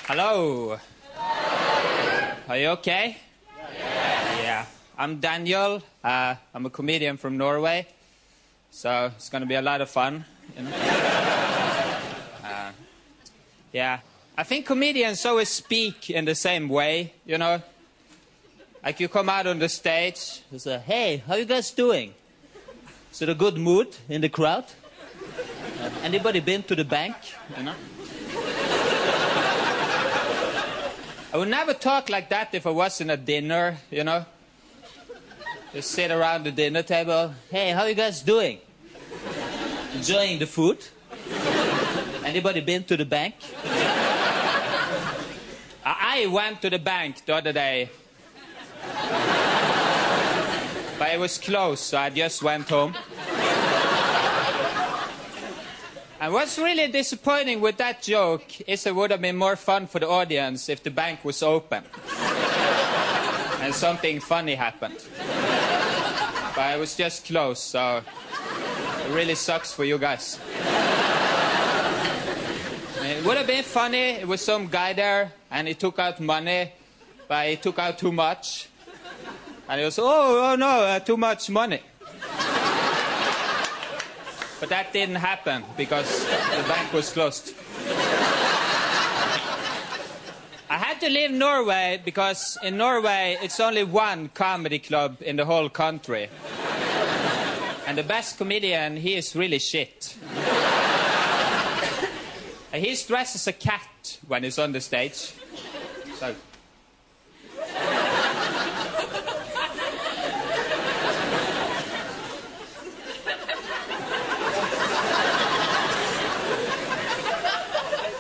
Hello. Are you okay? Yeah. I'm Daniel. I'm a comedian from Norway. So it's going to be a lot of fun. You know? Yeah. I think comedians always speak in the same way, you know? Like you come out on the stage, you say, hey, how you guys doing? Is it a good mood in the crowd? Anybody been to the bank? You know? I would never talk like that if I was in a dinner, you know? Just sit around the dinner table. Hey, how you guys doing? Enjoying the food? Anybody been to the bank? I went to the bank the other day. But it was closed, so I just went home. And what's really disappointing with that joke is it would have been more fun for the audience if the bank was open. And something funny happened. But it was just closed, so it really sucks for you guys. It would have been funny. It was some guy there, and he took out money, but he took out too much. And he was, oh no, too much money. But that didn't happen because the bank was closed. I had to leave Norway because in Norway it's only one comedy club in the whole country. And the best comedian, he is really shit. And he's dressed as a cat when he's on the stage. So.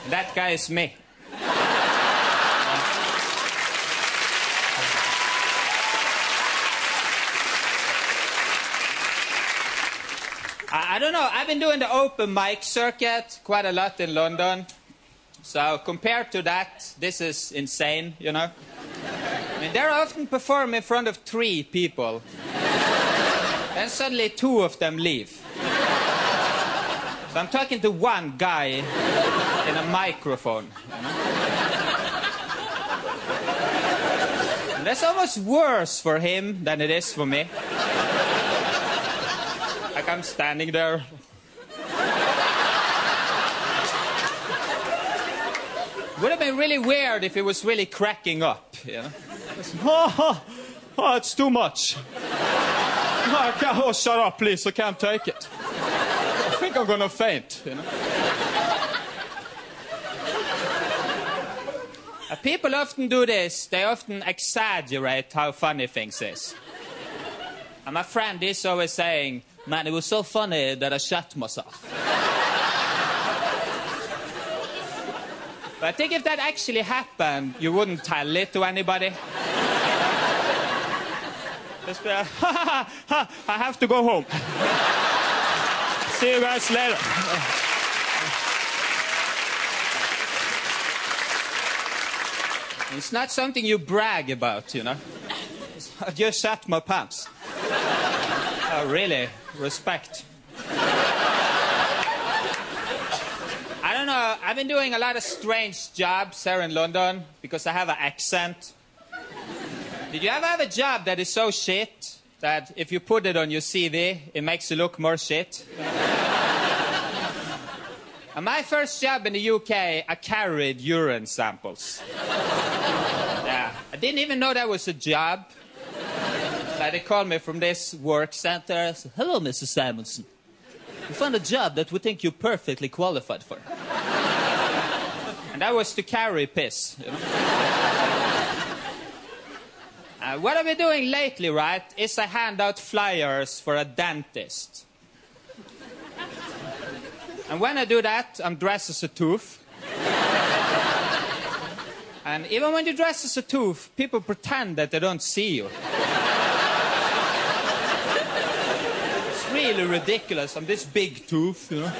That guy is me. I don't know, I've been doing the open mic circuit quite a lot in London. So compared to that, this is insane, you know? I mean, they're often perform in front of 3 people. Then suddenly 2 of them leave. So I'm talking to one guy in a microphone. You know? And that's almost worse for him than it is for me. Like I'm standing there. Would have been really weird if he was really cracking up, you know? Oh, it's too much. Oh, shut up, please, I can't take it. I think I'm gonna faint, you know? People often do this. They often exaggerate how funny things is. And my friend is always saying, man, it was so funny that I shot myself. But I think if that actually happened, you wouldn't tell it to anybody. Just be like, I have to go home. See you guys later. It's not something you brag about, you know. I just shot my pants. Oh, really? Respect. I don't know. I've been doing a lot of strange jobs here in London because I have an accent. Did you ever have a job that is so shit that if you put it on your CV, it makes you look more shit? And my first job in the UK, I carried urine samples. Yeah, I didn't even know that was a job. Like they called me from this work center. Said, hello, Mr. Simonsen. We found a job that we think you're perfectly qualified for. And that was to carry piss, you know? What I've been doing lately, right, is I hand out flyers for a dentist. And when I do that, I'm dressed as a tooth. And even when you dress as a tooth, people pretend that they don't see you. It's really ridiculous. I'm this big tooth, you know.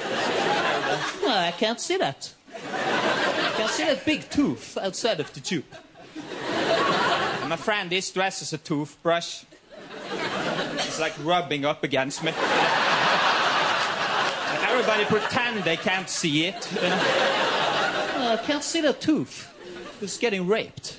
No, I can't see that. I can't see that big tooth outside of the tube. And my friend is dressed as a toothbrush. It's like rubbing up against me. Everybody pretend they can't see it, you know? I can't see the tooth. Who's getting raped?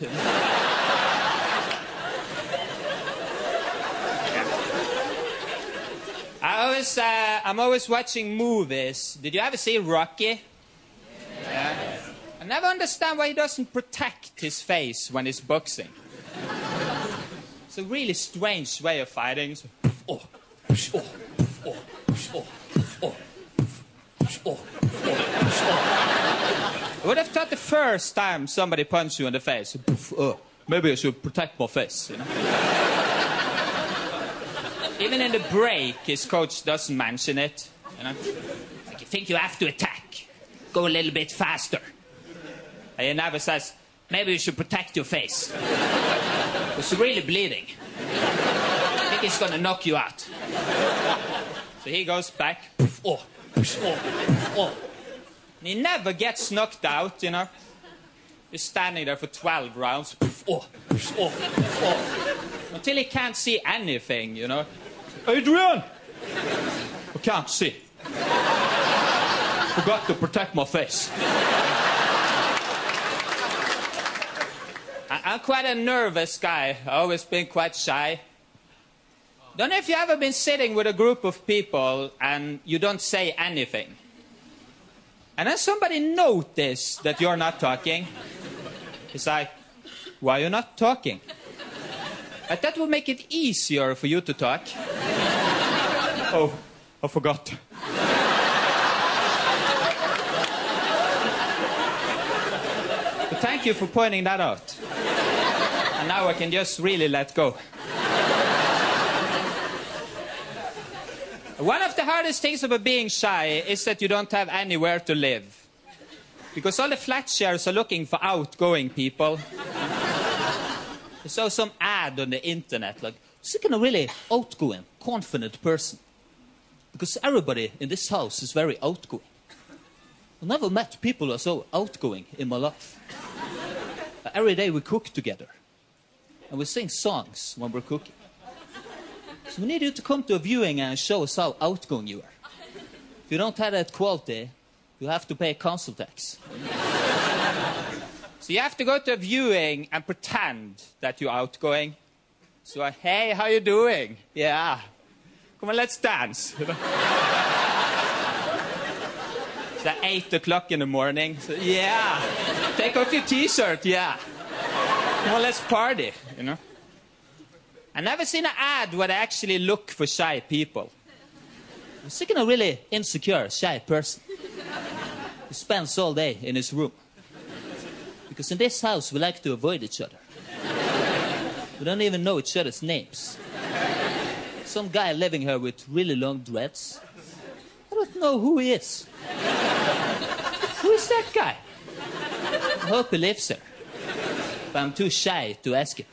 I'm always watching movies. Did you ever see Rocky? Yeah. I never understand why he doesn't protect his face when he's boxing. It's a really strange way of fighting. So, oh, push, oh, oh, push, oh, oh, push, oh, I would have thought the first time somebody punched you in the face, maybe I should protect my face, you know? Even in the break, his coach doesn't mention it, you know? Like, you think you have to attack, go a little bit faster. And he never says, maybe you should protect your face. It's really bleeding. I think it's gonna knock you out. So he goes back, oh, oh, oh. And he never gets knocked out, you know. He's standing there for 12 rounds, oh, oh, oh. Until he can't see anything, you know. Adrian! I can't see. Forgot to protect my face. I'm quite a nervous guy. I've always been quite shy. Don't know if you've ever been sitting with a group of people and you don't say anything. And then somebody notices that you're not talking. It's like, why are you not talking? But that would make it easier for you to talk. Oh, I forgot. But thank you for pointing that out. And now I can just really let go. One of the hardest things about being shy is that you don't have anywhere to live. Because all the flat shares are looking for outgoing people. I saw some ad on the internet, like, seeking a really outgoing, confident person. Because everybody in this house is very outgoing. I've never met people who are so outgoing in my life. Every day we cook together. And we sing songs when we're cooking. So we need you to come to a viewing and show us how outgoing you are. If you don't have that quality, you have to pay council tax. So you have to go to a viewing and pretend that you're outgoing. So, hey, how you doing? Yeah. Come on, let's dance. It's at 8 o'clock in the morning. So, yeah. Take off your t-shirt, yeah. Come on, let's party, you know. I've never seen an ad where they actually look for shy people. I'm sick of a really insecure, shy person who spends all day in his room. Because in this house, we like to avoid each other. We don't even know each other's names. Some guy living here with really long dreads. I don't know who he is. Who is that guy? I hope he lives here. But I'm too shy to ask him.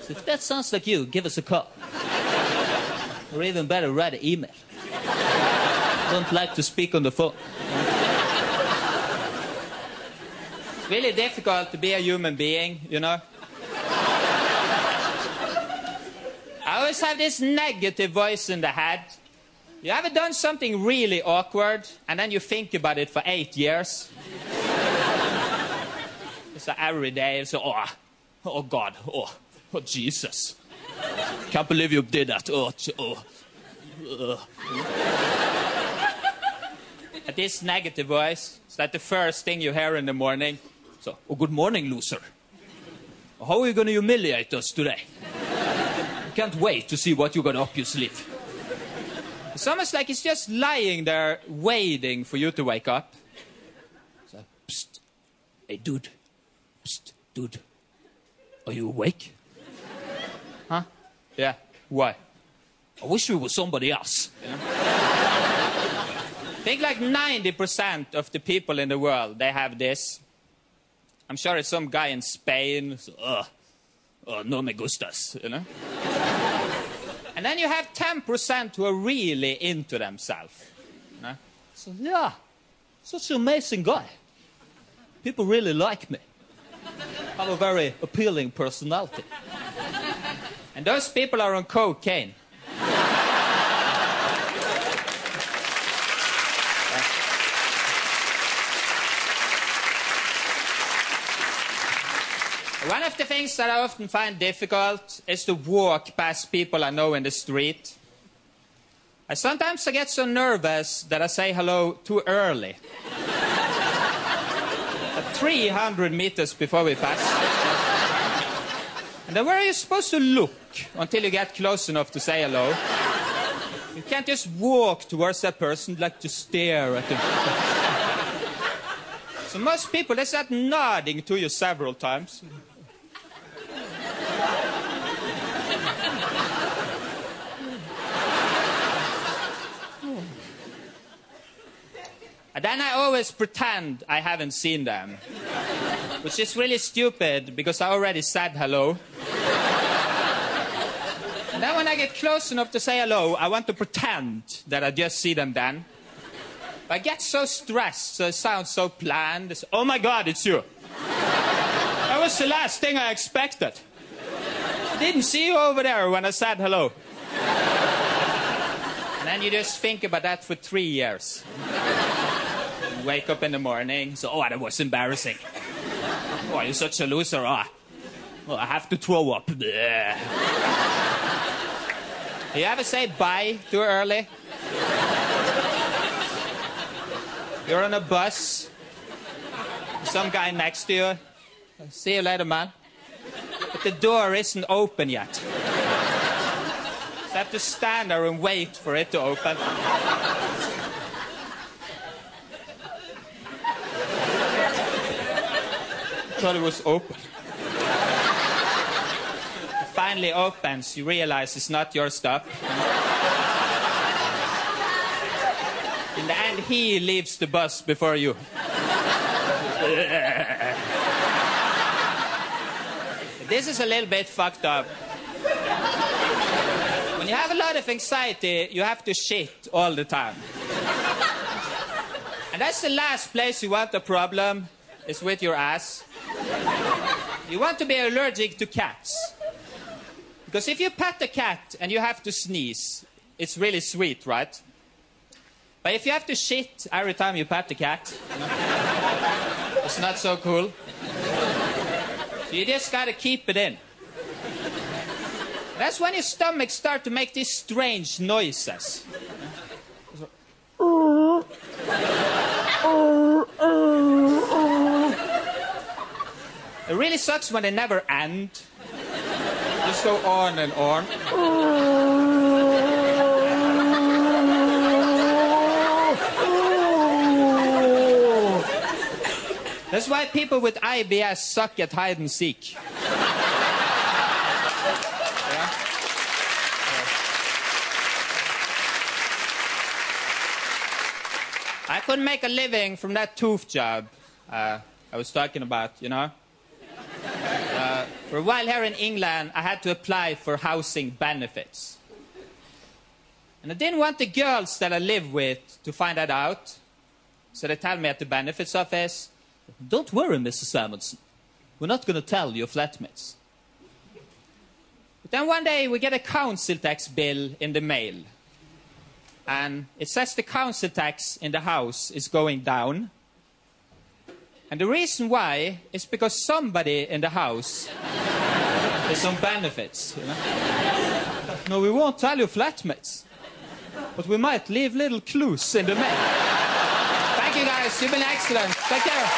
So if that sounds like you, give us a call. Or even better, write an email. Don't like to speak on the phone. It's really difficult to be a human being, you know. I always have this negative voice in the head. You ever done something really awkward and then you think about it for 8 years? It's like every day, it's like, oh God, oh Jesus. Can't believe you did that. At this negative voice, it's like the first thing you hear in the morning. So, oh, good morning, loser. How are you going to humiliate us today? I can't wait to see what you got up your sleeve. It's almost like he's just lying there waiting for you to wake up. So, psst. Hey, dude. Psst, dude. Are you awake? Huh? Yeah. Why? I wish we were somebody else. You know? I think like 90% of the people in the world, they have this. I'm sure it's some guy in Spain. So, no me gustas, you know? And then you have 10% who are really into themselves. You know? So, yeah, such an amazing guy. People really like me. I have a very appealing personality. And those people are on cocaine. One of the things that I often find difficult is to walk past people I know in the street. Sometimes I get so nervous that I say hello too early. 300 meters before we pass. And then where are you supposed to look until you get close enough to say hello? You can't just walk towards that person, like to stare at them. So most people, they start nodding to you several times. And then I always pretend I haven't seen them, which is really stupid because I already said hello. And then when I get close enough to say hello, I want to pretend that I just see them then. But I get so stressed, so it sounds so planned. It's, oh my God, it's you. That was the last thing I expected. I didn't see you over there when I said hello. And then you just think about that for 3 years. You wake up in the morning, so, oh, that was embarrassing. Oh, you're such a loser. Oh, I have to throw up. Bleh. You ever say bye too early? You're on a bus. Some guy next to you. See you later, man. But the door isn't open yet. So you have to stand there and wait for it to open. I thought it was open. It finally opens, you realize it's not your stop. In the end, he leaves the bus before you. This is a little bit fucked up. When you have a lot of anxiety, you have to shit all the time. And that's the last place you want a problem, is with your ass. You want to be allergic to cats. Because if you pet a cat and you have to sneeze, it's really sweet, right? But if you have to shit every time you pet the cat, it's not so cool. So you just gotta keep it in. That's when your stomach starts to make these strange noises. It really sucks when they never end. Just go on and on. That's why people with IBS suck at hide and seek. Yeah? I couldn't make a living from that tooth job I was talking about, you know. For a while here in England, I had to apply for housing benefits. And I didn't want the girls that I live with to find that out. So they tell me at the benefits office, don't worry, Mrs. Simonsen. We're not going to tell your flatmates. But then one day we get a council tax bill in the mail. And it says the council tax in the house is going down. And the reason why is because somebody in the house is on benefits. You know? No, we won't tell your flatmates. But we might leave little clues in the mail. Thank you, guys. You've been excellent. Take care.